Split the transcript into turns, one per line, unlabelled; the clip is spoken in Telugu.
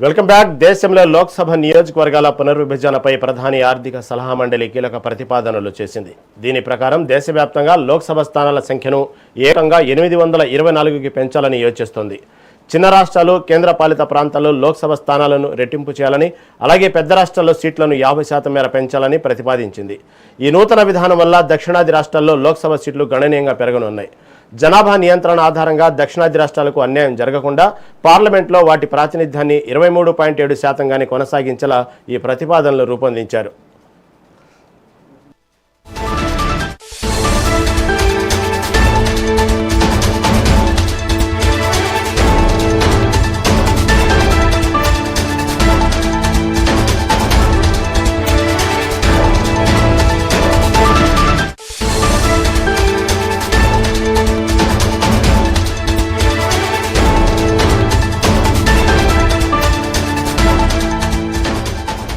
Welcome back. దేశంలో లోక్సభ నియోజకవర్గాల పునర్విభజనపై ప్రధాని ఆర్థిక సలహా మండలి కీలక ప్రతిపాదనలు చేసింది. దీని ప్రకారం దేశవ్యాప్తంగా లోక్సభ స్థానాల సంఖ్యను ఏకంగా 824కి పెంచాలని యోచిస్తోంది. చిన్న రాష్ట్రాలు, కేంద్రపాలిత ప్రాంతాల్లో లోక్సభ స్థానాలను రెట్టింపు చేయాలని, అలాగే పెద్ద రాష్ట్రాల్లో సీట్లను 50% మేర పెంచాలని ప్రతిపాదించింది. ఈ నూతన విధానం వల్ల దక్షిణాది రాష్ట్రాల్లో లోక్సభ సీట్లు గణనీయంగా పెరగనున్నాయి. జనాభా నియంత్రణ ఆధారంగా దక్షిణాది రాష్ట్రాలకు అన్యాయం జరగకుండా పార్లమెంట్లో వాటి ప్రాతినిధ్యాన్ని 23.7%గాని కొనసాగించేలా ఈ ప్రతిపాదనలు రూపొందించారు.